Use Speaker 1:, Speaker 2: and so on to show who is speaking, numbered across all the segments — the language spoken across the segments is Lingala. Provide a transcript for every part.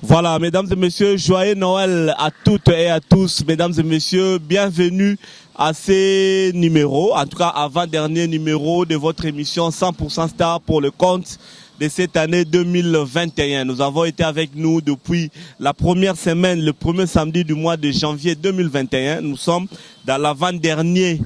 Speaker 1: Voilà, mesdames et messieurs, joyeux Noël à toutes et à tous. Mesdames et messieurs, bienvenue à ces numéros, en tout cas avant-dernier numéro de votre émission 100% Star pour le compte de cette année 2021. Nous avons été avec nous depuis la première semaine, le premier samedi du mois de janvier 2021. Nous sommes dans l'avant-dernier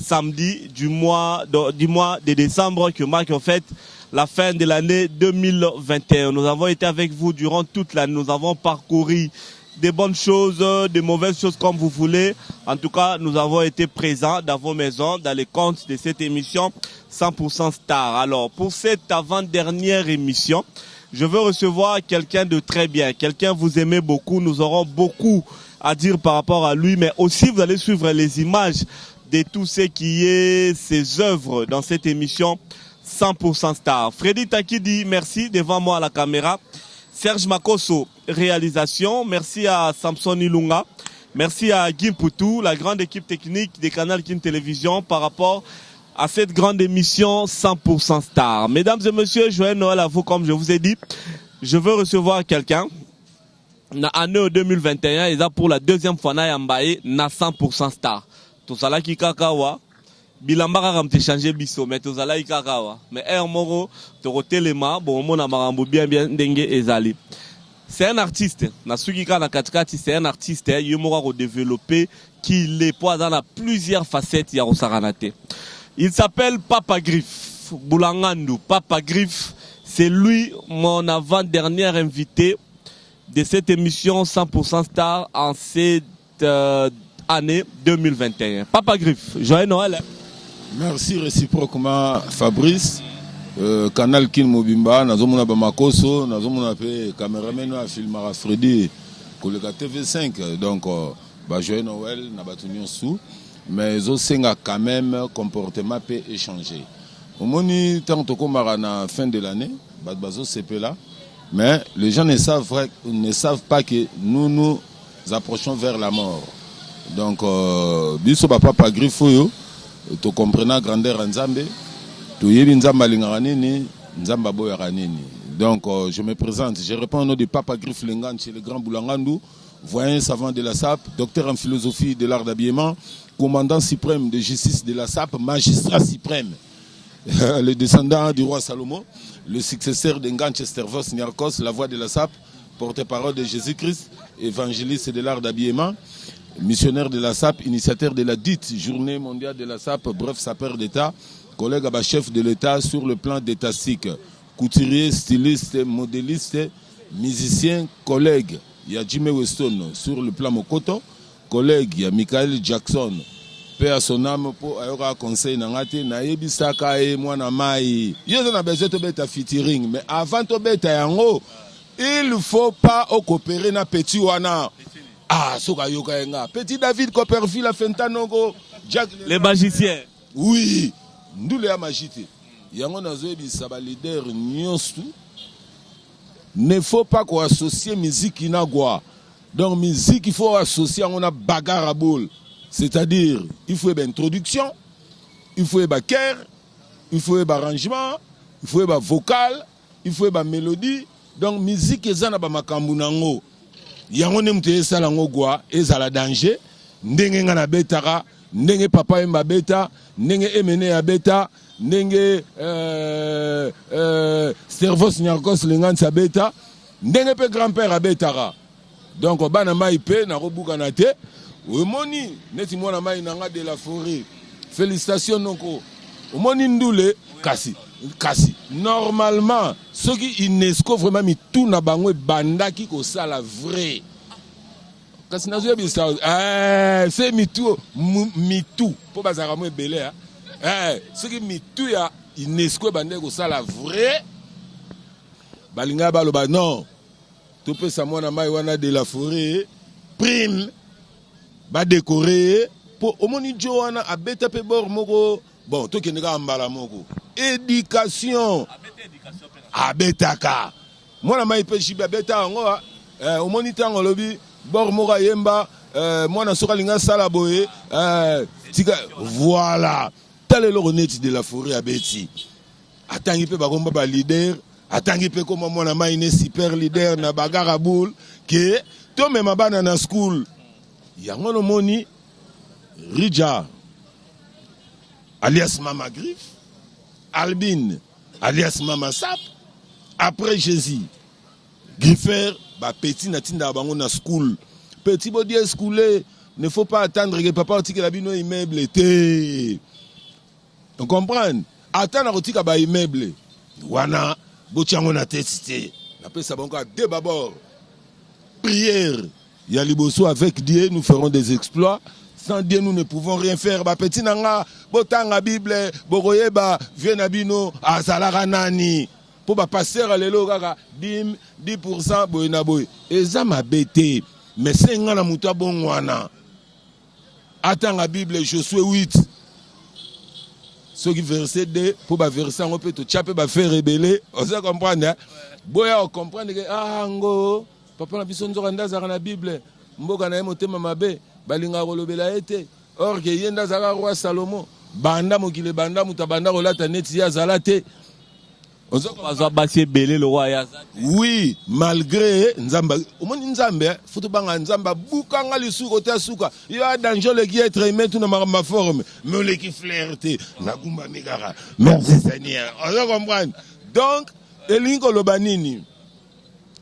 Speaker 1: samedi du mois de décembre qui marque en fait la fin de l'année 2021. Nous avons été avec vous durant toute l'année. Nous avons parcouru des bonnes choses, des mauvaises choses comme vous voulez. En tout cas, nous avons été présents dans vos maisons, dans les comptes de cette émission 100% Star. Alors, pour cette avant-dernière émission, je veux recevoir quelqu'un de très bien. Quelqu'un vous aimez beaucoup. Nous aurons beaucoup à dire par rapport à lui, mais aussi vous allez suivre les images de tout ce qui est ses œuvres dans cette émission 100% Star. Freddy Takidi, merci devant moi à la caméra. Serge Makoso, réalisation. Merci à Samson Ilunga. Merci à Guim Poutou, la grande équipe technique des canaux Kin Télévision par rapport à cette grande émission 100% Star. Mesdames et messieurs, joyeux Noël à vous comme je vous ai dit. Je veux recevoir quelqu'un. Na année 2021, et ça pour la deuxième fois na yambaye na 100% Star. Tout ça là qui kakawa. Bilamba kaka mte changer biso mais tozala ikakawa mais moro to telema bon mona marambo bien ndenge ezali. C'est un artiste na suki kana katikati, c'est un artiste yemora ko développer qui les poids dans la plusieurs facettes ya rosaranate. Il s'appelle Papa Griff Boulangandu. Papa Griff, c'est lui mon avant-dernier invité de cette émission 100% Star en cette année 2021. Papa Griff, joyeux Noël.
Speaker 2: Merci réciproquement Fabrice. Canal Kin Mobimba, nazomona Bamakoso, nazomona pe cameraman a filmara Freddy, collègue TV5. Donc, joyeux Noël, nabatunion sous. Mais Zosenga quand même comportement peut échanger. Au moni tant que na fin de l'année, bazo CP là. Mais les gens ne savent pas que nous nous approchons vers la mort. Donc, biso Papa Griffo. Tu comprends grandeur Nzambe, tu yebi Nzamba lingaranini, Nzamba boyaranini. Donc je me présente, je réponds au nom de Papa Griff Lengan chez le Grand Boulangandu, voyant savant de la SAP, docteur en philosophie de l'art d'habillement, commandant suprême de justice de la SAP, magistrat suprême, le descendant du roi Salomon, le successeur d'Engan Chestervos Niarkos, la voix de la SAP, porte-parole de Jésus-Christ, évangéliste de l'art d'habillement, missionnaire de la SAP, initiateur de la dite journée mondiale de la SAP, bref, sapeur d'État, collègue à chef de l'État sur le plan d'étatique, couturier, styliste, modéliste, musicien, collègue. Il y a Jimmy Weston sur le plan Mokoto, collègue, il y a Michael Jackson, paix à son âme pour avoir conseil nangate, naebi saka e mwana mai. Yo na besoin de beta featuring, mais avant de beta yango, il faut pas coopérer na petit wana. Ah, Petit David Copperfield a fait Jack
Speaker 1: les magiciens.
Speaker 2: Oui, nous les magiciens. Yango nazoebi saba leader nyostu. Ne faut pas qu'on associe musique inagwa. Donc musique il faut associer on a bagarre à boule. C'est-à-dire il faut une introduction, il faut un chœur, il faut un arrangement, il faut un vocal, il faut une mélodie. Donc musique ezana ba makambu nango. Yango ne mute esala ngogwa ezala danger ndenge ngana betaka ndenge papa emba beta ndenge emene ya beta ndenge Servos Nyarkos lengansa beta ndenge pe grand-père abetaka. Donc bana mai pe na robuka na te omoni neti mwana mai nanga de la forêt. Félicitations noko omoni ndule kasi normalement ceux qui UNESCO vraiment mi tout na bango bandaki ko sala vrai kasi nazo bi ça c'est mitou pour bazara mo belé ceux qui mitou ya UNESCO bandaki ko sala vrai balinga baloba non to pe sa mona mai wana de la forêt prime ba décorer pour omoni joana abeta pe bor moko bon to keneka mbala moko éducation abetaka mwana mai pe shiba beta ngo au moniteur ngolobi bor moka yemba mwana soka linga sala boye tika voilà tel le honnête de la forêt abeti atangi pe ba komba ba leader atangi pe comme mwana maine super leader na bagara boule que to même bana na school yango no moni Rija alias Mama Griffe, Albine alias Mama Sap, après Jésus Griffer ba petit na tinda bango na school petit body schoolé, ne faut pas attendre que papa tike la bino immeuble té. On comprend? Attendre rotika ba immeuble. Wana botiango na tête. Na pe sa bango d'abord. Prière. Ya liboso avec Dieu nous ferons des exploits. Sans Dieu nous ne pouvons rien faire. Ba petit nanga botanga Bible bokoyeba viena bino azalara nani. Pour ba passer lelo kaka 10% boyina boy. Eza mabete. Mais c'est ngana muta bongwana. Attends la Bible, Josué 8. Ce qui verset 2, pour ba verset on peut te chaper ba faire rebeller. On se comprendre hein. Boya on comprendre que ah ngo papa na biso nzora ndaza na Bible. Mboka na motema mabe balinga kolobela ete. Or que yenda zaka roi Salomon banda mokile banda mutabanda kolata neti ya zalate. Oui, malgré Nzamba, Nzamba, Foutubanga Nzamba, Boukanga le souk, Ota souka, il y a danger le qui est très aimé, tout ma forme, mais le qui flirte, Naguma Megara, merci Seigneur, on se comprend. Donc, Elinko Lobanini,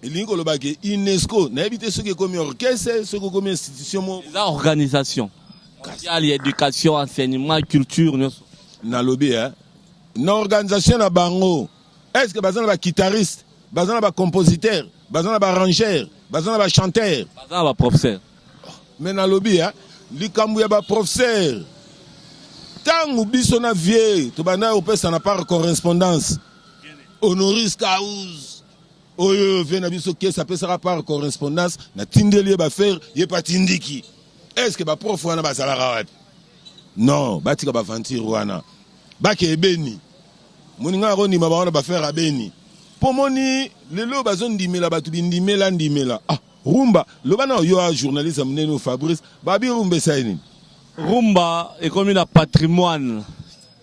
Speaker 2: Elinko Lobake, UNESCO, n'a évité ce qui est comme orchestre, ce qui est comme institution.
Speaker 1: Organisation, éducation, enseignement, culture,
Speaker 2: n'a lobby, hein, une organisation à Bango. Est-ce que bazan ba guitariste, bazan ba compositeur, bazan ba arrangeur, bazan ba chanteur,
Speaker 1: bazan ba professeur.
Speaker 2: Mais na lobby hein, likambu ya ba professeur. Tangu biso na vie, to bana opé ça n'a pas correspondance. Honoris causa. Oyo vena biso ke ça peut sera par correspondance na tindeli ba faire, yé pas tindiki. Est-ce que ba prof wana ba salara wapi? Non, ba tika ba ventir wana. Ba ke ebeni. Moninga roni mabaona ba faire abeni. Pomoni lelo bazon dimela batu bindimela ndimela. Ah, rumba, le bana yo journaliste amneno Fabrice, babi rumba saini.
Speaker 1: Rumba est comme un patrimoine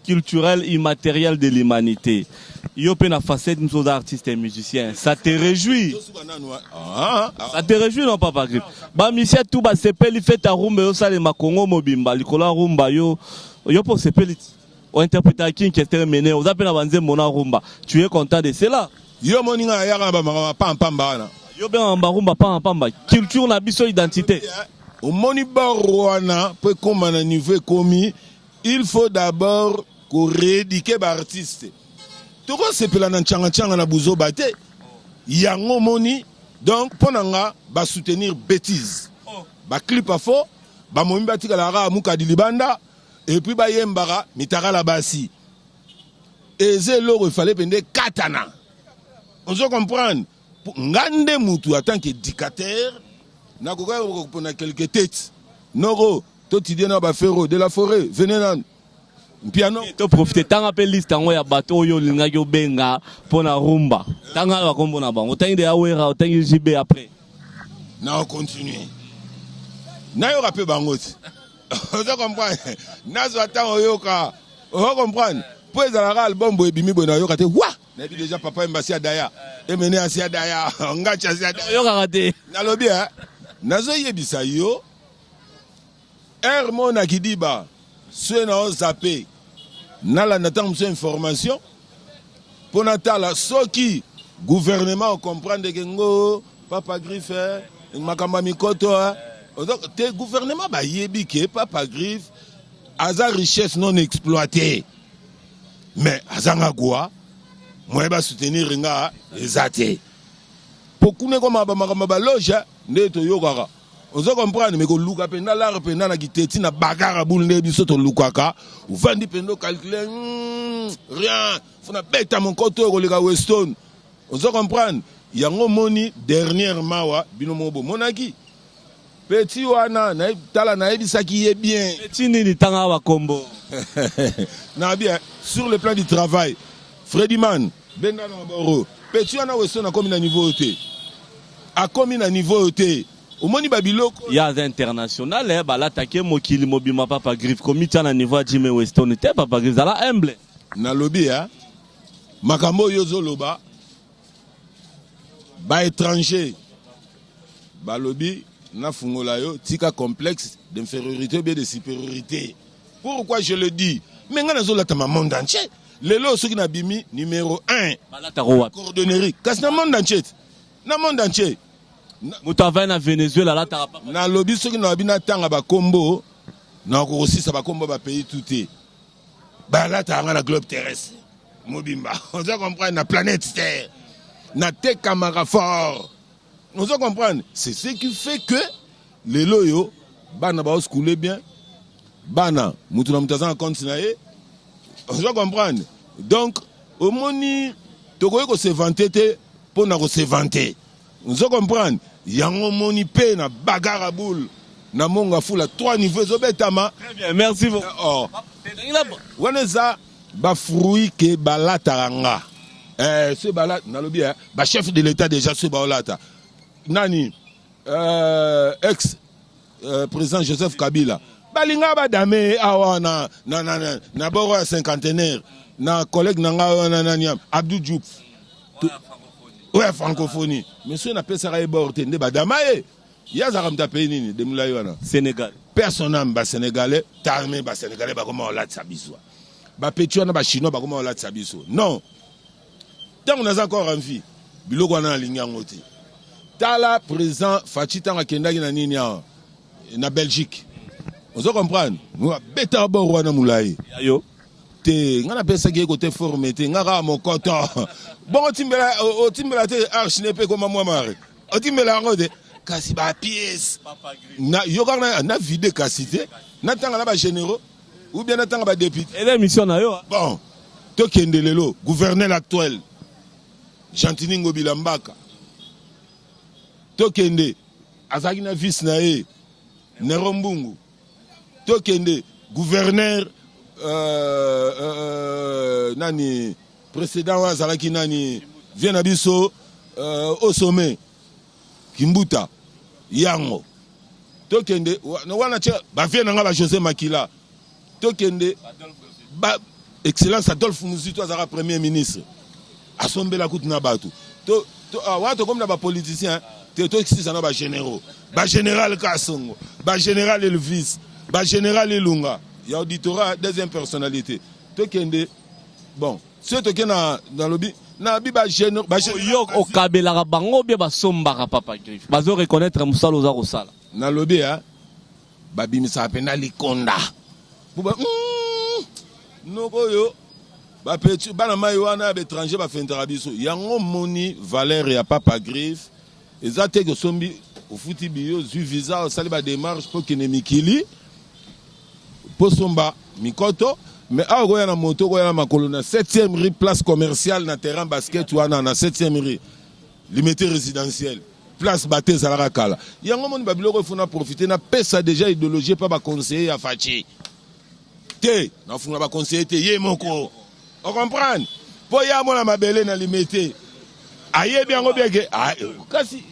Speaker 1: culturel immatériel de l'humanité. Yo pe na facette nous artistes et musiciens. Ça te réjouit? Ça te réjouit non papa Griffe? Ba monsieur tout ba sepeli fait ta rumba yo sale makongo mobimba likola rumba yo pour sepeli. On interprète à qui est terminé, vous appelez avancer mon rumba. Tu es content de cela?
Speaker 2: Yo moninga ya ba pam na.
Speaker 1: Yo ben rumba pam pam. Culture na biso identité.
Speaker 2: Au moni barwana peut comme un niveau commis, il faut d'abord qu'on rééduque ba artiste. Tout quoi c'est pela na changa na buzo bate. Yango moni donc ponanga ba soutenir bêtise. Ba clip à faux, ba momba tika la muka dilibanda. Et puis ba yembara mitara la basi. Et c'est là il fallait prendre katana. On se comprend. Ngande mutu en tant qu'éducateur, na koka pour quelques têtes. Noro, toi tu dis na ba ferro de la forêt, venez là. Piano.
Speaker 1: To profiter tant appel liste en ya bateau yo linga yo benga pona rumba. Tanga ba kombo na bango. Tangi de awera, tangi JB après.
Speaker 2: Na on continue. Na yo rappel bangoti. Vous comprenez? Nazo attend oyoka. Vous comprenez? Pour les album boy bimi boy na yoka te wa. Na bi déjà papa mbasi adaya. E mené asi adaya. Ngacha asi adaya.
Speaker 1: Yoka raté.
Speaker 2: Na lobi hein. Nazo yebisa yo. Hermon akidiba. Ce na zappé. Na la natam so information. Pour natala soki gouvernement comprendre que ngo papa Griffe makamba mikoto hein. Donc, le gouvernement va yébike, papa Griffe, à sa richesse non exploitée. Mais, à sa quoi, moi, je vais soutenir les athées. Pour qu'on ait comme un loge, on se comprend, mais qu'on loue à peine, l'art peine, na guitette, na bagarre, boule, ne biso to lukaka, ou vendi pendo calculer, rien, faut na bête à mon côté, au lega Weston. On se comprend, il y a un moni, dernièrement, binomobo, monaki. Petit wana na tala na ebisaki est bien.
Speaker 1: Petit ni tanga wa kombo.
Speaker 2: Na bien sur le plan du travail. Freddy Man, Benda na Boro. Petit wana weso na comme na niveau OT. A comme na niveau OT. Au moni babiloko.
Speaker 1: Il y a international ba l'attaquer mokili mobima papa Griffe comité na niveau Jimmy Weston te papa Griffe la humble.
Speaker 2: Na lobby hein. Makambo yozo loba. ba étranger ba lobby na fungola yo tika complexe d'infériorité ou bien de supériorité. Pourquoi je le dis? Mais ngana zo la tama monde entier. Lelo soki na bimi numéro 1 coordonnerie kasi na monde entier. Na monde entier.
Speaker 1: Moutava na Venezuela là ta
Speaker 2: na lobby soki na bina tanga ba kombo na ko aussi ça ba kombo ba pays touté. Ba là ta na globe terrestre. Mobimba. On doit comprendre la planète Terre. Na te camara fort. On doit comprendre. C'est ce qui fait que les loyaux, bana ba scouler bien. Bana, mutuna mutazana continuer. On doit comprendre. Donc, au moni, tokoye ko se vanter te pour na ko se vanter. On doit comprendre. Yango moni pe na bagara boule. Na monga fula 3 niveaux obetama.
Speaker 1: Très bien, merci beaucoup.
Speaker 2: Oh. Waneza ba fruit ke balataranga. Ce balat nalobi ba chef de l'état déjà ce balata. Nani ex président Joseph Kabila. Balinga ba dame awana na boro cinquantenaire na collègue nanga na Abdou Diouf. Ouais, francophonie. Monsieur n'a pas ça borté ne ba damae. Ya zaramta pays nini de mulayona.
Speaker 1: Sénégal.
Speaker 2: Personne ba sénégalais, tarmé ba sénégalais ba comment on l'a tsabiswa. Ba pétuana ba chinois ba comment on l'a tsabiso. Non. Tant on a encore envie. Biloko na ligne ngoti. Tala président Fachi tanga kendaki na nini na Belgique. On doit comprendre. Moi beta bo wana mulai.
Speaker 1: Yo.
Speaker 2: Te ngana pesa ki côté formé te ngara mon content. Bon timbela te archinepe comme moi mari. O timbela ngode kasi ba pièce. Na yokana na vide kasité. Na tanga na ba généraux ou bien na tanga ba député.
Speaker 1: Et l'émission na yo.
Speaker 2: Bon. To kendelelo gouverneur actuel. Jantini Ngobila Mbaka. Tokende azaki na vice na ye Nerombungu. Tokende gouverneur nani précédent wa azalaki nani vient abiso au sommet Kimbuta Yango. Tokende wana che ba vient nga ba José Makila. Tokende ba excellence Adolphe Muzito azara premier ministre. Asombela kutuna batu to wato comme na ba politicien to existe na ba généraux ba général Kasongo ba général Elvis ba général Elunga ya auditorat deuxième personnalité to kende bon ce to kena dans le na bi ba généraux ba
Speaker 1: yo o kabela bango bien ba somba papa griffe bazo reconnaître musalo za kosala
Speaker 2: na lobi ba bimisa pena likonda buba noko yo ba petu bana mai wana ba étranger ba fentara biso yango moni valeur ya papa griffe ezate que sombi au futi bio zu visa au sali ba démarche pour kene mikili pour somba mikoto mais a go na moto go na makolo na 7e rue place commerciale na terrain basket wana na 7e rue limité résidentiel place baté zalara kala yango moni ba biloko funa profiter na pesa déjà idéologie pas ba conseiller ya Fachi te na funa ba conseiller te ye moko. On comprend? Pour y avoir ma belle na limité. Aïe bien que kasi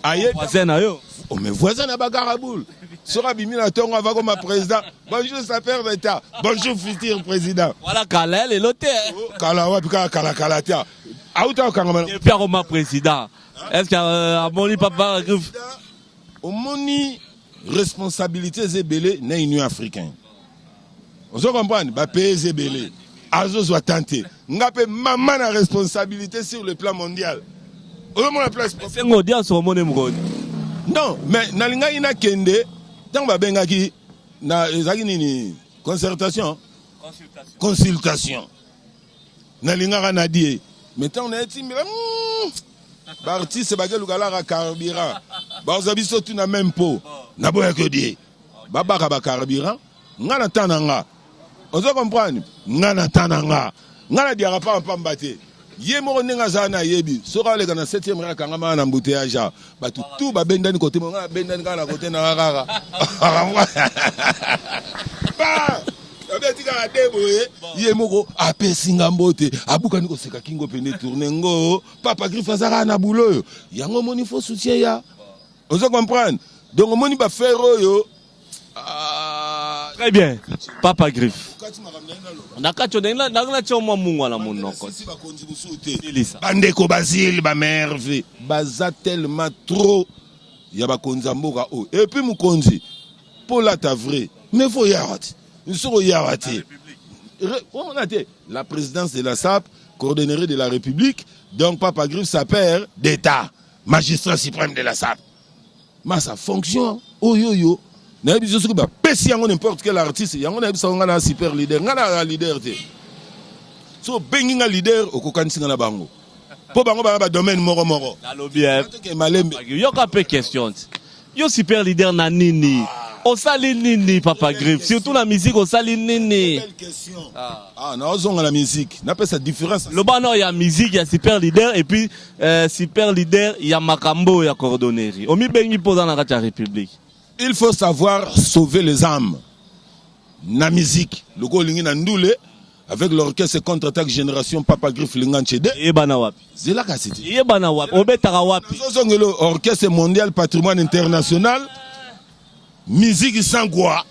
Speaker 2: aïe
Speaker 1: voisin ayo.
Speaker 2: Oh mes voisins na bagaraboul. Sera bimi na tonga va comme président. Bonjour sa père d'État. Bonjour futur président.
Speaker 1: Voilà Kalel et l'hôtel.
Speaker 2: Kala wa pika kala tia. Auta kangama.
Speaker 1: Et Pierre Oma président. Est-ce qu'à moni papa griffe
Speaker 2: au moni responsabilité zébélé na Union africaine. On se comprend, bah pays zébélé. Azo soit tenté. Ngapé maman a responsabilité sur le plan mondial. Au moins la place.
Speaker 1: C'est un audience au monde mrodi.
Speaker 2: Non, mais nalinga ina kende tant ba benga ki na ezaki nini concertation. Consultation. Nalinga na die. Maintenant on a été ba artiste ba gelukala ka carburant. Ba ozabiso tu na même pot. Na boya que die. Ba ba carburant. Ngana tananga. On se comprend. Ngana tananga. Ngana diara pas en pambate. Ye mo nenga zana yebi. Sora le kana 7e rang kanga na embouteillage. Ba tout ba bendani côté mo ngana bendani kana côté na rara. Ba abetika adeboye. Ye moko apesinga mbote. Abuka niko seka kingo pene tourner ngo. Papa Griffe azara na boulot. Yango moni faut soutien ya. On se comprend. Donc moni ba faire yo
Speaker 1: Très bien. Papa Griffe. Nakacho na choma mungu na monoko.
Speaker 2: Bandeko Basile ba merve baza tellement trop ya ba konzamboka o. Et puis mukonzi pour la vrai. Mais faut yawati. Nous sommes yawati. On a dit la présidence de la SAP, coordonnerie de la République, donc Papa Griffe sa père d'État, magistrat suprême de la SAP. Mais ça fonctionne. Oh yo yo. N'importe quel artiste, il y a un super leader, un leader. So bengi un leader au kokansi na bango. Po bango ba domaine moro moro.
Speaker 1: Yo ka pe question. Yo super leader na nini? O sali nini Papa Griffe? Surtout la musique o sali nini?
Speaker 2: Belle question. Ah na ozonga la musique. Na pe sa différence.
Speaker 1: Le bano il y a musique, il y a super leader et puis super leader il y a makambo ya coordonnerie. Omi bengi poza na kati ya République.
Speaker 2: Il faut savoir sauver les âmes. Na musique, le go lingi na ndule avec l'orchestre contre-attaque génération Papa Griffe Linganchede.
Speaker 1: Yebana wapi?
Speaker 2: Zela kasiti.
Speaker 1: Yebana wapi? Obetaka wapi?
Speaker 2: Zozongelo orchestre mondial patrimoine international. Musique sans quoi.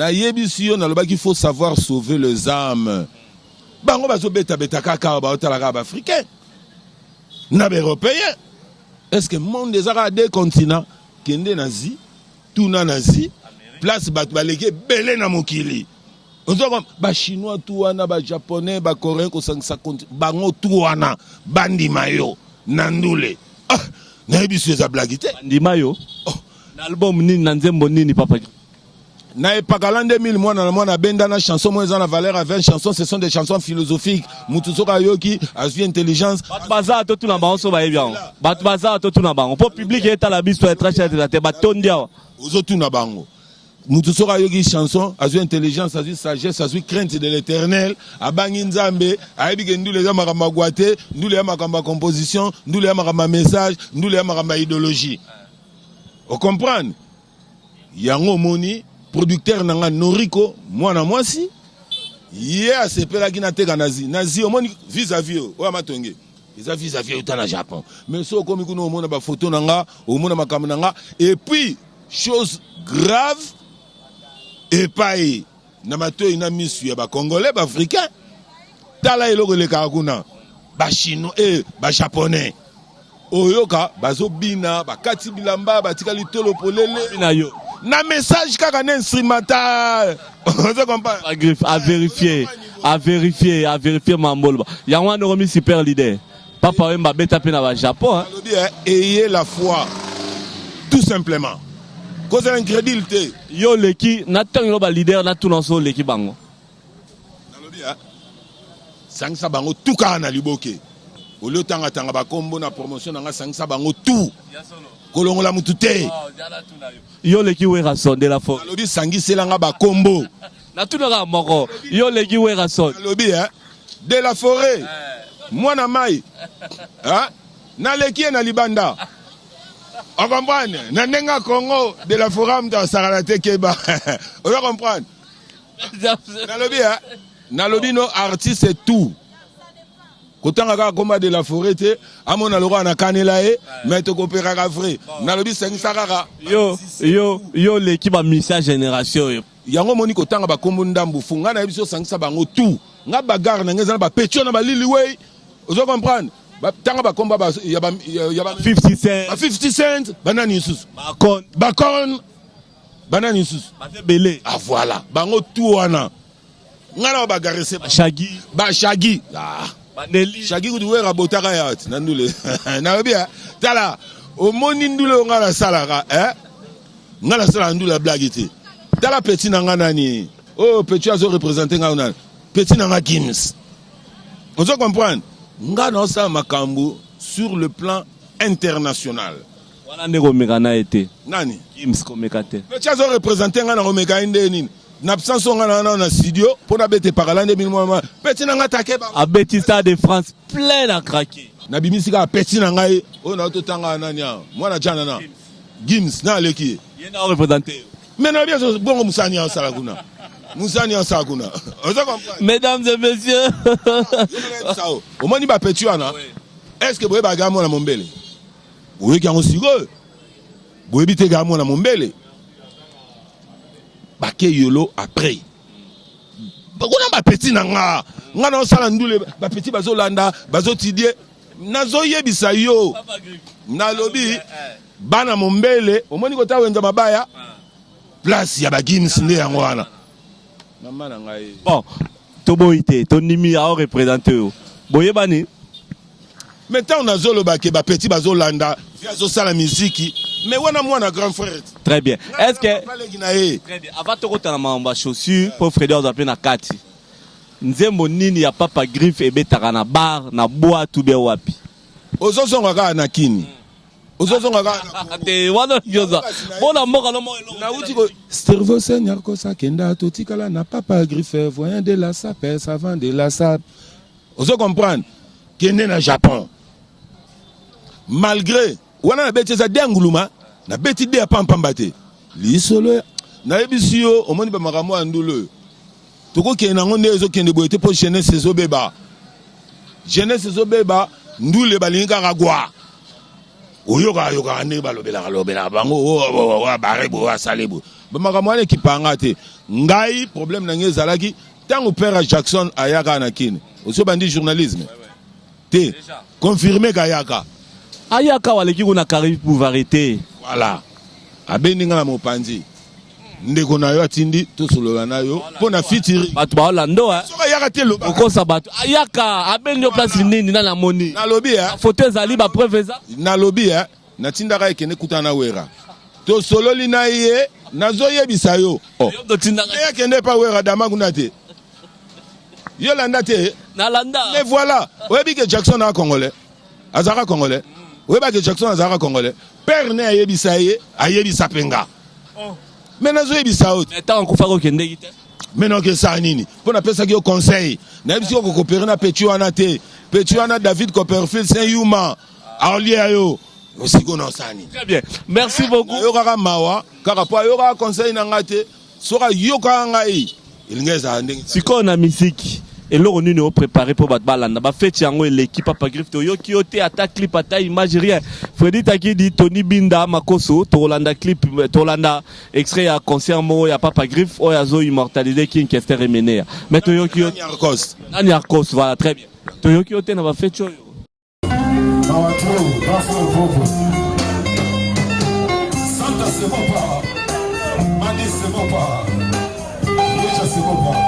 Speaker 2: na yebisio na loba qu'il faut savoir sauver les âmes. Bango bazo beta kaka ba otala ba africain. Na ba européen. Est-ce que monde des arabes deux continents kende nazi, tout na nazi, place bat baleke belé na mokili. On dit ba chinois tout wana, ba japonais, ba coréen ko sangsa bango tout wana, bandi mayo, nandule. Ah, na yebisio za blagité.
Speaker 1: Bandi mayo. L'album nini nanzembo nini papa.
Speaker 2: Na epakala 2000 mwana benda na chanson moi en la valeur à 20 chansons, ce sont des chansons philosophiques. Mutusoka yoki azu intelligence.
Speaker 1: Batbaza to tuna bango so ba yebian. Batbaza to tuna bango. Pour public eta la biso etra chete te batondia.
Speaker 2: Ozo tuna bango. Mutusoka yoki chanson azu intelligence, azu sagesse, azu crainte de l'Éternel, abangi nzambe, ayebi ke ndule ya makamba gwate, ndule ya makamba composition, ndule ya makamba message, ndule ya makamba idéologie. On comprend? Yango moni producteur nanga Noriko mwana mwasi ye asepela ki na teka nazi omoni vis-à-vis o amatonge eza vis-à-vis uta na Japon mais so komi kuno omona ba photo nanga omona makambo nanga et puis chose grave et pas na matoi na misu ya ba congolais ba africain tala eloko le kakuna ba chinois et ba japonais oyoka bazo bina ba kati bilamba ba tika litolo polele
Speaker 1: bina yo
Speaker 2: na message kaka na instrumental. Vous comprenez?
Speaker 1: À vérifier Mambolo. Yangwa no remis super leader. Papa Wemba beta pe na ba Japon.
Speaker 2: Ayez la foi. Tout simplement. Cause l'incrédulité.
Speaker 1: Yo leki na tango ba leader na tout nonso leki bango.
Speaker 2: Nalobi sangsa bango tout ka na liboke. Au lieu tanga ba kombo na promotion na sangsa bango tout. Kolongola mutute.
Speaker 1: Yo leki wera son de la fo.
Speaker 2: Alobi sangi selanga ba kombo.
Speaker 1: Na tunaka moko. Yo leki wera son.
Speaker 2: Alobi de la forêt. Mwana mai. Hein? Na leki na libanda. On comprend? Na nenga Congo de la forêt mta saralate keba. On comprend? Nalobi no artiste c'est tout. Kotanga komba de la forêt te amona loro na kanela e mais to kopera ka vrai nalobi sengisa kaka
Speaker 1: yo l'équipe a mis sa génération
Speaker 2: yango moni kotanga ba kombo ndambu funga na biso sengisa bango tout nga bagarre na ngeza ba petio na ba lili wey ozo comprendre ba tanga ba komba ba ya ba 50 cent banani sus bakon banani sus
Speaker 1: belé
Speaker 2: ah voilà bango tout wana nga na ba garese shagi ah Shagi kuduwe rabotaka ya ati nandule na bia tala omoni ndule ngala salaka ngala sala ndule blague te tala petit na ngana ni oh petit azo représenter ngana petit na Gims on doit comprendre ngana osa makambo sur le plan international
Speaker 1: wana ndeko mekana ete
Speaker 2: nani
Speaker 1: Gims ko mekate
Speaker 2: petit azo représenter ngana ko meka ndeni n'absence on studio pour n'abete paralande 1000 mois petit nanga take ba
Speaker 1: a Betista de France plein à craquer
Speaker 2: na bimisika petit nanga e o na to tanga nania mwana jana na Gims na leki
Speaker 1: yena représenter
Speaker 2: mais na bien bongo musani en salaguna
Speaker 1: mesdames et messieurs
Speaker 2: au moni ba petit wana est-ce que boye ba gamo na mombele boye ki ango boye bite gamo na mombele Bake yolo après. Bakuna ba petit nanga. Nga na sala ndule ba petit bazo landa, bazo tidie. Nazo yebisa yo. Na lobi bana mombele, omoni kota wenza mabaya. Place ya ba Gims nde yango wana. Mama na ngai.
Speaker 1: Bon, toboité, ton nimi a représenter yo. Boyebani.
Speaker 2: Maintenant on a zolo bake ba petit bazo landa, bazo sala musique. Mais on a moins un grand frère.
Speaker 1: Très bien. Est-ce que très bien. Avant de retourner dans ma chaussure pour Frédéric on appelle na kati. Nzembo nini ya papa griffe et betaka na bar na bois tout bien wapi.
Speaker 2: Ozozo ngaka na kini. Ozozo ngaka.
Speaker 1: Te wana yoza. Bona moka no mo.
Speaker 2: Na uti ko Stervo Seigneur ko sakenda totikala na papa griffe voyant de la sape savant de la sape. Ozo comprendre kende na Japon. Malgré wana na beti za denguluma na beti de pampambate li solo na ebisio omoni ba makambo andule toko kena ngonde ezo kende boyete po jeunesse ezobeba ndule balinga kagwa Oyoka yoka ane balobela bango o barebo asalebo. Ba makamwane ki pangate. Ngai problème na nge zalaki tango père Jackson ayaka na kine. Oso bandi journalisme. Te confirmer kayaka.
Speaker 1: Ayaka waleki kuna karibu pour arrêter.
Speaker 2: Voilà. Abeninga na mopanzi. Ndeko na yo atindi to solo na yo pona fitiri.
Speaker 1: Batu ba Orlando
Speaker 2: Soka yaka te lo.
Speaker 1: Okosa batu. Ayaka abenyo place nini na moni.
Speaker 2: Na lobby
Speaker 1: Photo zali ba preuve za.
Speaker 2: Na lobby natinda ka ekene kutana wera. To solo li na ye nazo yebisa yo.
Speaker 1: Yo do tinda
Speaker 2: ka ekene pa wera dama kuna te. Yo landa te.
Speaker 1: Na landa.
Speaker 2: Mais voilà, oyebi que Jackson a congolais. Azara congolais. Oyebi que Jackson azara congolais. Père ne ayebisa ye, ayebisa penga. Mais nazo yebisa out.
Speaker 1: Mais tant qu'on fait kende gite.
Speaker 2: Mais non que ça nini. Pour na pesa ki au conseil. Na yebisi ko coopérer na Petuana te. Petuana David Copperfield c'est humain. Aolia yo. Aussi ko non sani.
Speaker 1: Très bien. Merci beaucoup.
Speaker 2: Yo kaka mawa, kaka pa yo kaka conseil na ngate. Sora yo kaka ngai. Ilingeza ndenge.
Speaker 1: Siko na musique. Et là, on est préparé pour battre balanda. Bah fait tiango et l'équipe Papa Griff to yo kiote attaque clip attaque image rien. Freddy Taki dit Tony Binda Makoso Torlanda clip Torlanda extrait à concert mo ya Papa Griff o ya zo immortalisé qui est remené. Mais to yo kiote Nani Arkos voilà très bien. To yo kiote na ba fait cho yo.
Speaker 3: Santa c'est bon pas. Mani c'est bon pas. Déjà c'est bon pas.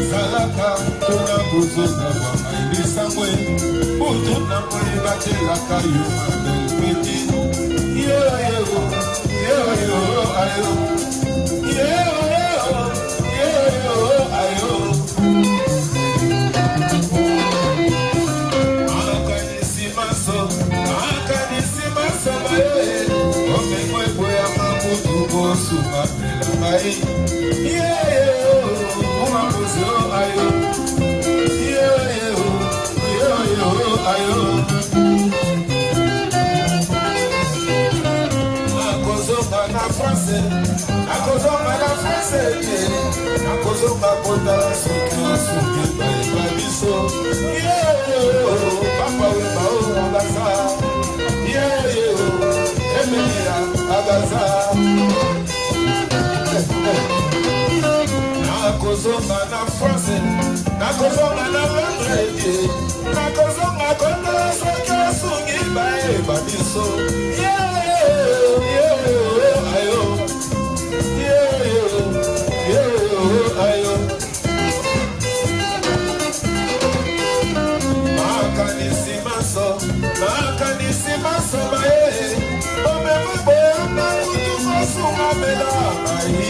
Speaker 4: Salaka,
Speaker 3: Lisangwe, Butu Namwe, Batelaka, you, Petit. Yo, ayo. Nakozonga na France, nakozonga na Vendredi, nakozonga kondo soki sungi bae badiso. Ayo. Makanisi maso bae, omema boya na kutu kosunga mela bae.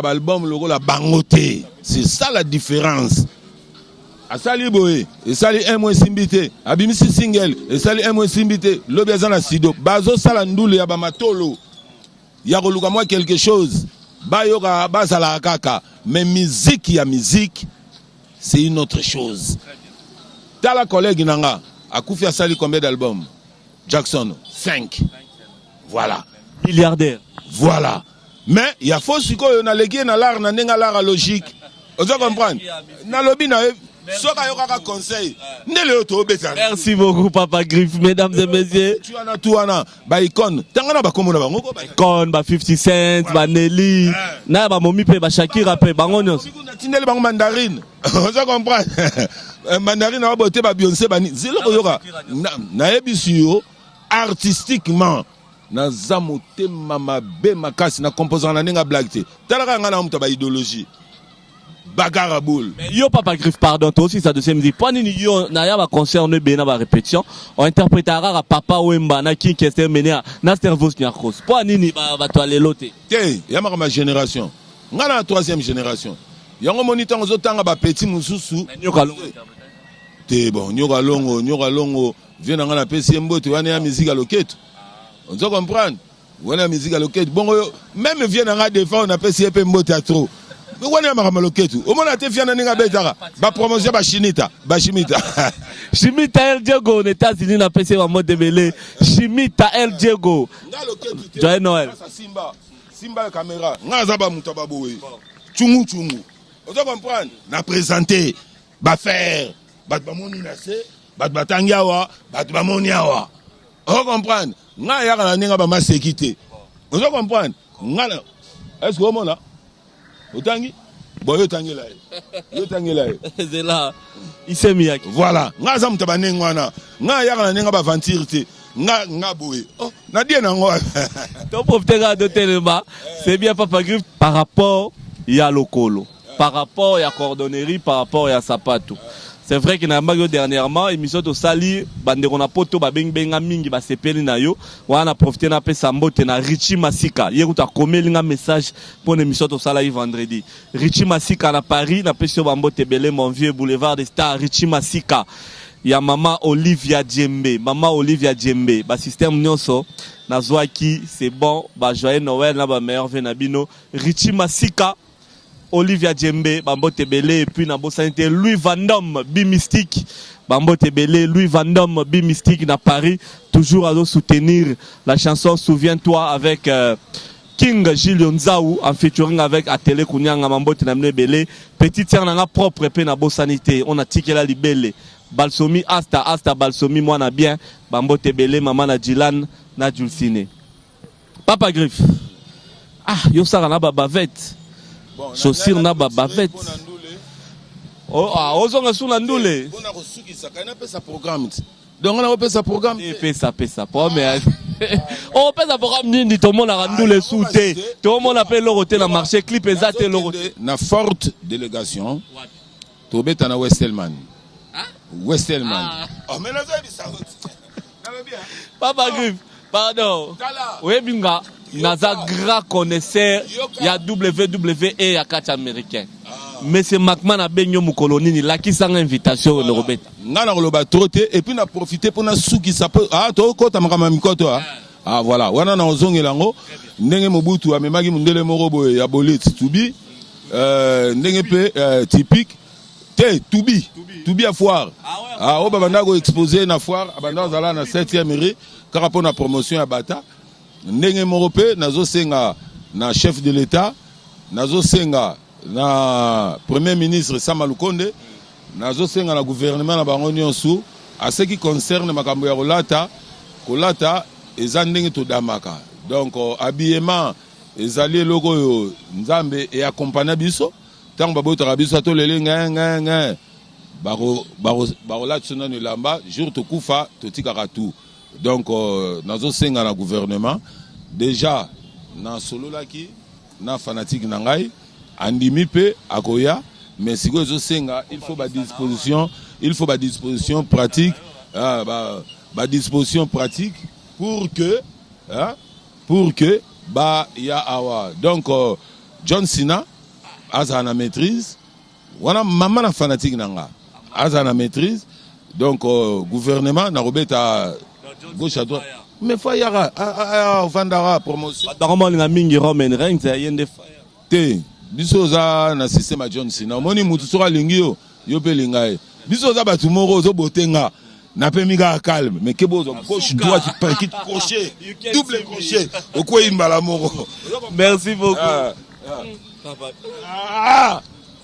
Speaker 2: Album logo la bangoté, c'est ça la différence. Asali boé, et sali un mois simbité, abimisi single, et sali un mois simbité, l'obiazana sido, bazo salandoule ya bamatolo, ya roluka moi quelque chose, bayoga bazala kaka, mais musique, c'est une autre chose. T'as la collègue Nanga, a Koufi Asali combien d'albums? Jackson, 5. Voilà.
Speaker 1: Milliardaire.
Speaker 2: Voilà. Mais il y a faux suko na legi na l'art na nenga l'art logique. Vous comprenez? Na lobi na soka yoka conseil. Ndele oto obeta.
Speaker 1: Merci beaucoup Papa Griff, mesdames et messieurs.
Speaker 2: Tu ana tu ana ba icon. Tangana ba komo na bango ko ba
Speaker 1: icon ba 50 Cent, ba Nelly, na ba Momi pe ba Shakira pe bango nyos.
Speaker 2: Tindele bango mandarine. Vous comprenez? Mandarine na boté ba Beyoncé ba ni. Zelo ko yoka. Na ebisi yo artistiquement na zamote mama be makasi na composant na nenga blague te talaka ngana muta ba idéologie bagara boule.
Speaker 1: Yo Papa Griff, pardon, toi aussi ça deuxième dit pas ni yo na ya ba concert ne be na ba répétition on interprétera Papa Wemba na qui est mené na Servos Nyakros pas ni ba to aller loter
Speaker 2: te ya ma génération ngana troisième génération yango moniteur ozotanga ba petit mususu te bon nyoka longo vient ngana pesi mbote wana ya musique à loketo. On se comprend. On a musique à loquette. Bon, même vient à défendre, on a passé un peu de théâtre. Mais on a marre loquette. Au moins, on a fait un betara. Ba promotion ba Chimita.
Speaker 1: Chimita El Diego, aux États-Unis, on a passé en mode démêlé. Chimita El Diego. Joyeux Noël.
Speaker 2: Simba caméra. Ngazaba mutababoué. Chungu. On se comprend. On a présenté. Ba faire. Bat bamoni nase. Bat batangiawa. Bat bamoniawa. On comprend. Nga ya kana ninga ba masekité. On se comprend. Nga est-ce que on a otangi bon yo tangi là.
Speaker 1: C'est là. Il s'est mis.
Speaker 2: Voilà. Nga za mutaba nengwana. Nga ya kana ninga ba ventirité. nga boye. Oh, Nadia nango.
Speaker 1: Donc profiter de tellement, c'est bien Papa Griff par rapport à Lokolo, par rapport à cordonnerie, par rapport à Sapato. C'est vrai que na dernièrement émission de Sali bandeko na poto ba benga mingi ba sepeli na yo wana profiter na pesa mbote na Richie Masika yekuta komeli nga message pour émission de Sala vendredi. Richie Masika na Paris na pesa ba mbote belé mon vieux boulevard des stars Richie Masika. Ya Maman Olivia Djembe, ba système nyonso na zwaki c'est bon ba joyeux Noël na ba meilleur venabino Richie Masika. Olivia Djembe, Bambote Belé, et puis Nabo Santé, Louis Vandom, Bi-Mystique, Bambote Belé, Louis Vandom, Bi-Mystique, na Paris, toujours à soutenir la chanson Souviens-toi avec King Gilles Nzaou, en featuring avec Atele Kounyanga, Bambote Namne Belé, petite sœur n'a propre, et puis Nabo Sanité, on a tiqué la libellé, Balsomi, Asta Balsomi, moi na bien, Bambote Belé, Maman na Dylan, na Dulcine. Papa Griff, Yossara na Babavette. Chaussure na bavette. Oh, ozonga sula ndule.
Speaker 2: On a reçu qui ça quand on sa programme. Donc on a repé sa programme.
Speaker 1: Pesa. Premier. On pesa sa programme nini tout le monde a ndule souté. Tout le monde appelle l'oroté na marché clip exact l'oroté.
Speaker 2: Na forte délégation. Tobeta na Westelman. Westelman. Oh mais là ça bien.
Speaker 1: Papa Griff, pardon. Oui binga. Naza grand connaisseur, il y a WWE et il y a catch américain. Mais c'est Macman a baigné mon colonie, là qui s'en invitation le Robert.
Speaker 2: Nana le trotter et puis on a profité pour na sou qui s'appelle toi kota makama mikoto voilà wana na ozonge lango ndenge mobutu amemaki mundele morobo ya bolit tubi ndenge pe typique te tubi à foire o babanda go exposer na foire abanda zala na 7e mairie car pour na promotion à bata ndenge morope nazo senga na chef de l'état nazo senga na premier ministre Sama Lukonde nazo senga na gouvernement na bango nyonso à ce qui concerne makambo ya kolata eza ndenge to damaka donc habillement ezali logo yo nzambe et accompagner biso tant babota biso to lelenga baro la tsona ne lamba jour to kufa to tikaka tout. Donc, nazo senga na gouvernement déjà na solo laki na fanatique nangai andimi pe akoya mais si go senga il faut ba disposition pratique disposition pratique pour que ba ya awa donc John Cena azana maîtrise wana maman na fanatique nanga azana maîtrise donc gouvernement na robeta gauche à droite mais fayara vandara promotion
Speaker 1: normalement linga mingi Roman Reigns yende
Speaker 2: te biso za na système à John Cena moni mutu soka lingi yo pe lingae biso za batu moko zo botenga na pe miga calme mais ke bozo gauche droite perkit crochet double crochet au quoi imbala moko.
Speaker 1: Merci beaucoup.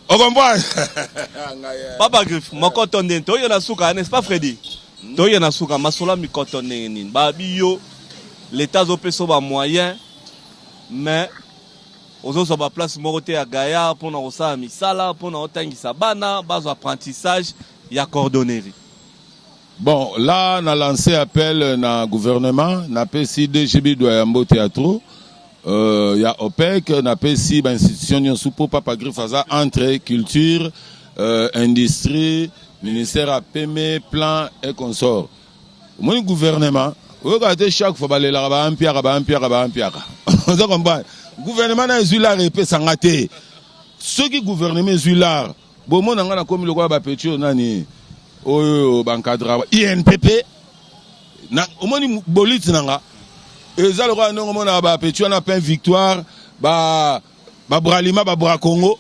Speaker 2: On comprend.
Speaker 1: Papa Griff moko tonde to yo na suka n'est-ce pas Freddy? Toye na suka masola mi kotonne nini babi yo l'état zo peso ba moyen mais ozo so ba place morote ya Gaïa pour na osala misala pour na otangisa bana bazo apprentissage ya cordonnerie.
Speaker 2: Bon là on a lancé appel na gouvernement na pesi DGB doit yambo théâtre ya OPEC na pesi ba institution nyonso pour Papa Griff aza entre culture industrie ministère a PME, plan et consort. Mon gouvernement, regardez chaque fois que ba empire. On comprend. Gouvernement na zula repé sangate. Ceux qui gouvernement zula, bon mon ngana comme le quoi ba petio nani. Oyo bankadra INPP na omoni bolit nanga. Ezalo kwa ndongo na ba petio na pain victoire ba bralima ba bra Congo.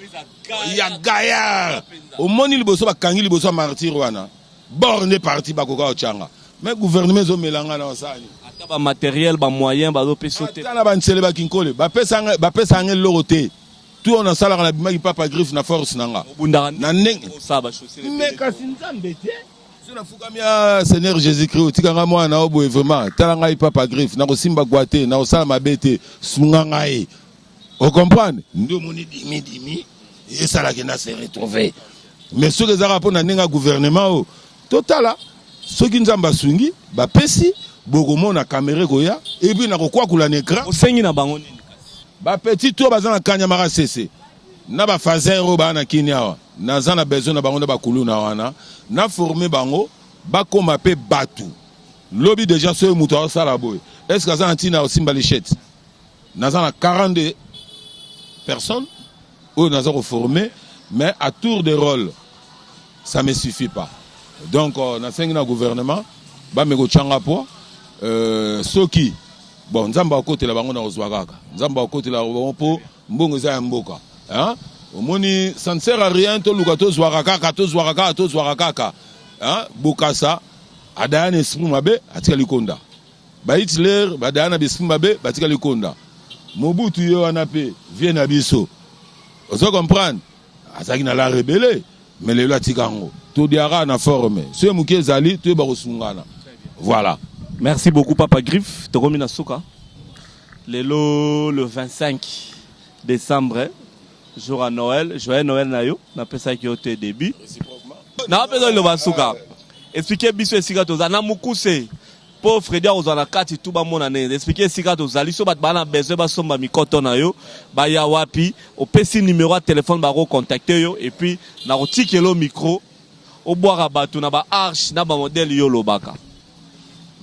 Speaker 2: Ya Gaïa au moni liboso bakangi liboso martyr wana borne parti bakoka ochanga mais gouvernement zo melanga na osani
Speaker 1: ata ba matériel ba moyen ba zo pesote
Speaker 2: ata na ba nsele ba kinkole ba pesa ngel lorote tout on a sala na bimaki Papa Griff na force nanga na ndenge
Speaker 1: saba chaussée
Speaker 2: mais kasi nzambe te sona fukamia Seigneur Jésus-Christ otikanga mwana obo vraiment talanga Papa Griff na kosimba gwate na osala mabete sunga ngai on comprend ndo moni dimi et ça là qui n'a se retrouvé mais ceux qui ont rapport na nenga gouvernement total ceux qui nzamba sungi ba pesi bogomo na caméra koya et puis na kokwa kula na écran
Speaker 1: osengi na bango nini
Speaker 2: ba petit to bazana kanya mara cc na ba fazero ba na kinya na zana besoin na bango na ba kuluna wana na former bango ba koma pe batu lobby déjà so muto sala boy est-ce que ça antina aussi mbalichette na zana 42 personnes ou na zako former mais à tour de rôle ça me suffit pas donc na sengi na gouvernement ba me go changa po soki bon nzamba okote la bango na ozwakaka nzamba okote la bango po mbongo za ya mboka hein omoni ça ne sert à rien to luka to zwakaka hein bokasa adana esprit mabe atika likonda ba Hitler badana esprit mabe batika likonda Mobutu yo anape vient na biso ozo comprendre azaki na la rebelle mais le latikango to diara na forme ce muke zali to ba kosungana voilà.
Speaker 1: Merci beaucoup Papa Griff Tokomina Souka. Le 25 décembre jour à Noël, joyeux Noël nayo, na pesa ki ote début. Na pesa le basuka. Expliquez biso esika tozana mukuse. Pour Fredia ozana kati tout ba mona ne. Expliquez esika tozali so bat bana besoin ba somba mikoto na yo, ba ya wapi, o pesi numéro de téléphone ba ro contacter yo et puis na rotikelo micro o boire batu na ba arche na ba modèle yo lobaka.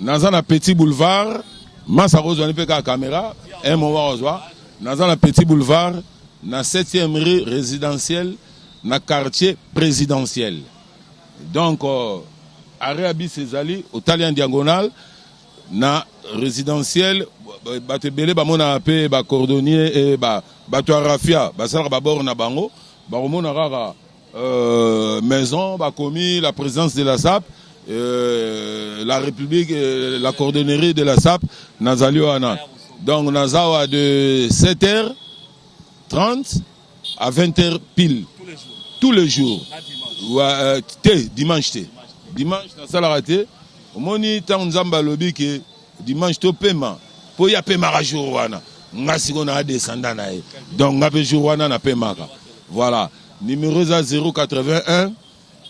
Speaker 2: Dans un petit boulevard, Massa Rose on peut la caméra, un moment dans un petit boulevard, dans 7e rue résidentielle, dans quartier présidentiel. Donc Arabi Césali au Talien diagonal, na résidentiel, batebele ba mona appé ba cordonnier et ba rafia, ba sala ba bord na bango, ba mona rara maison, ba commis la présence de la SAP. La République, la cordonnerie de la SAP, Nazalioana. Donc, Nazawa de 7h30 à 20h pile. Tous les jours. Dimanche. Dimanche, Nazala raté. Au moni, Tanzamba lobby que dimanche, to paiement. Pour y a paiement à Jourouana. Ngasigona a descendant. Donc, ngape Jourouana na paiement. Voilà. Numéro 081.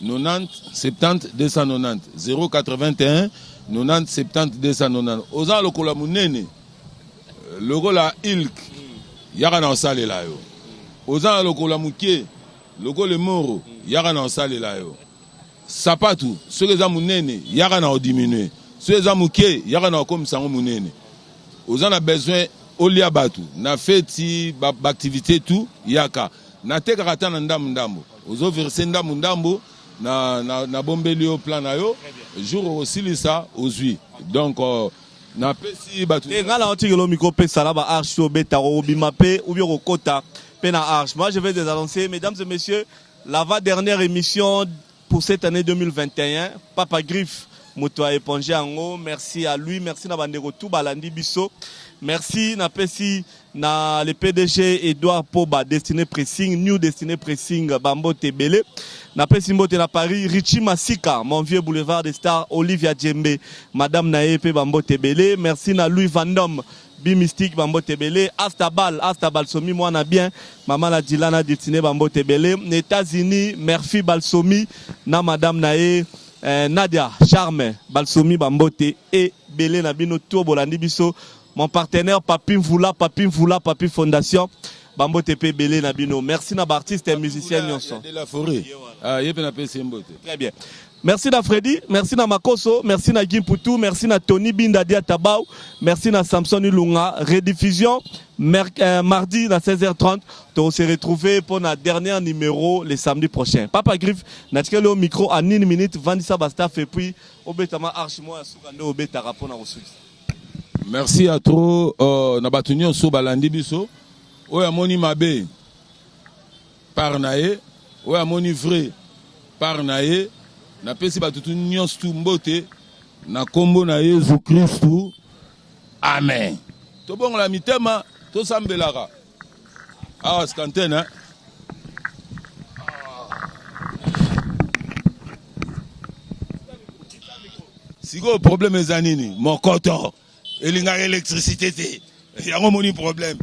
Speaker 2: 90 70 290 081 90 70 290 oza lokola munene lokola ilk yaka na osalela yo oza lokola mukie lokola moro yaka na osalela yo sapatu soki eza munene yaka na odiminuer soki eza mukie yaka na okomisango munene oza na besoin olia batu na feti baactivité tout yaka na tekaka ata na ndambo ozoverse ndambo na bombeli au plan na yo jour aussi ça aujourd'hui donc na pesi batu
Speaker 1: ngala otikelo micro pe sala ba arche au beta au bimape ou bien au kota pe na arche. Moi je vais vous annoncer mesdames et messieurs l'avant-dernière émission pour cette année 2021. Papa Griff moto a épongé en haut, merci à lui, merci na bandeko tout balandi biso. Merci na pesi na le PDG Edouard Poba Destiné Pressing New Destiné Pressing Bambo Tebele na pesi mbote na Paris Richie Masika mon vieux boulevard des stars Olivia Djembe Madame Naepe Bambo Tebele. Merci na Louis Vandom Bimistique Bambo Tebele. Astabal Somi moi na bien Maman la Dilana Destiné Bambo Tebele. États-Unis Murphy Balsomi na Madame Nae Nadia Charme Balsomi Bambote et Belé Nabino Tour Bolandi Biso. Mon partenaire Papim Voula Fondation Bambo TP Belé Nabino. Merci na artiste et musicien Nyonson.
Speaker 2: De la forêt.
Speaker 1: Très bien. Merci na Freddy, merci na Makoso, merci na Gimputu, merci na Tony Bindadia Tabao, merci na Samson Ilunga. Rediffusion mardi à 16h30. On se retrouve pour notre dernier numéro le samedi prochain. Papa Griff, n'a-t-il le micro à 1 minute, Vandisa Bastaf et puis Obetama Archimoa Soukande Obeta Rapona Roussus.
Speaker 2: Merci à trop na batunyo so balandi biso oya moni mabe par nae oya moni vrai par nae na pesi batutu nyonso tu mbote na kombo na Yesu Kristu amen to bongo la mitema to sambelaka skantena siko problème ezanini mokoto elinga électricité te yango moni problème